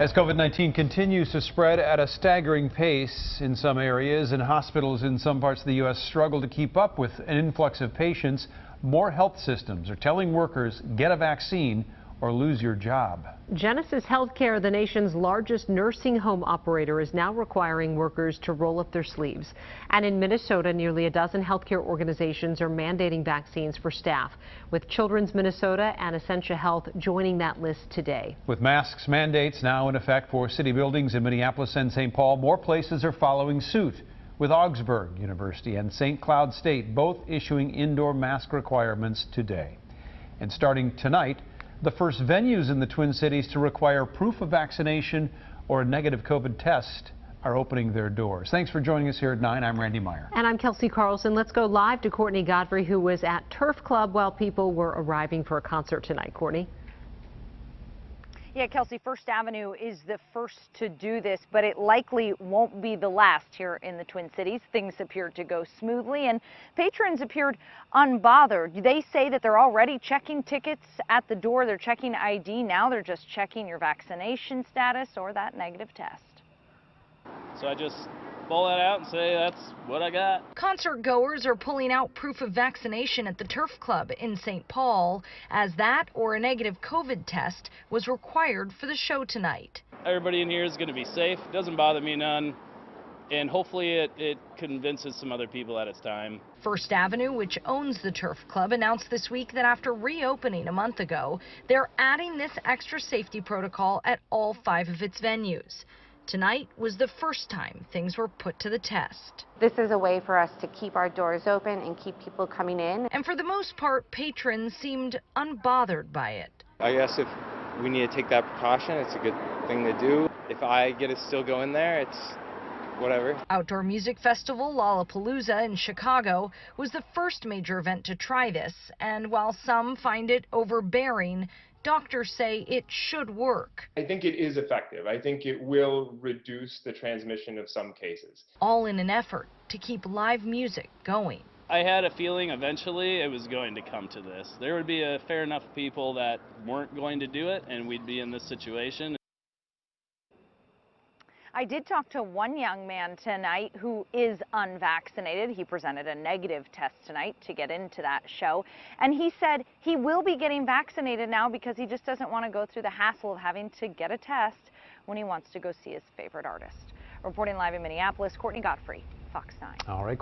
As COVID-19 continues to spread at a staggering pace in some areas, and hospitals in some parts of the U.S. struggle to keep up with an influx of patients, more health systems are telling workers, get a vaccine or lose your job. Genesis Healthcare, the nation's largest nursing home operator, is now requiring workers to roll up their sleeves. And in Minnesota, nearly a dozen healthcare organizations are mandating vaccines for staff, with Children's Minnesota and Essentia Health joining that list today. With masks mandates now in effect for city buildings in Minneapolis and St. Paul, more places are following suit, with Augsburg University and St. Cloud State both issuing indoor mask requirements today. And starting tonight, the first venues in the Twin Cities to require proof of vaccination or a negative COVID test are opening their doors. Thanks for joining us here at 9. I'm Randy Meyer. And I'm Kelsey Carlson. Let's go live to Courtney Godfrey, who was at Turf Club while people were arriving for a concert tonight. Courtney? Yeah, Kelsey, First Avenue is the first to do this, but it likely won't be the last here in the Twin Cities. Things appeared to go smoothly, and patrons appeared unbothered. They say that they're already checking tickets at the door. They're checking ID. Now they're just checking your vaccination status or that negative test. So I just pull that out and say that's what I got. Concert goers are pulling out proof of vaccination at the Turf Club in St. Paul, as that or a negative COVID test was required for the show tonight. Everybody in here is going to be safe. Doesn't bother me none. And hopefully it convinces some other people at its time. First Avenue, which owns the Turf Club, announced this week that after reopening a month ago, they're adding this extra safety protocol at all 5 of its venues. Tonight was the first time things were put to the test. This is a way for us to keep our doors open and keep people coming in. And for the most part, patrons seemed unbothered by it. I guess if we need to take that precaution, it's a good thing to do. If I get to still go in there, it's whatever. Outdoor music festival Lollapalooza in Chicago was the first major event to try this, and while some find it overbearing, doctors say it should work. I think it is effective. I think it will reduce the transmission of some cases. All in an effort to keep live music going. I had a feeling eventually it was going to come to this. There would be a fair enough people that weren't going to do it, and we'd be in this situation. I did talk to one young man tonight who is unvaccinated. He presented a negative test tonight to get into that show. And he said he will be getting vaccinated now because he just doesn't want to go through the hassle of having to get a test when he wants to go see his favorite artist. Reporting live in Minneapolis, Courtney Godfrey, Fox 9. All right.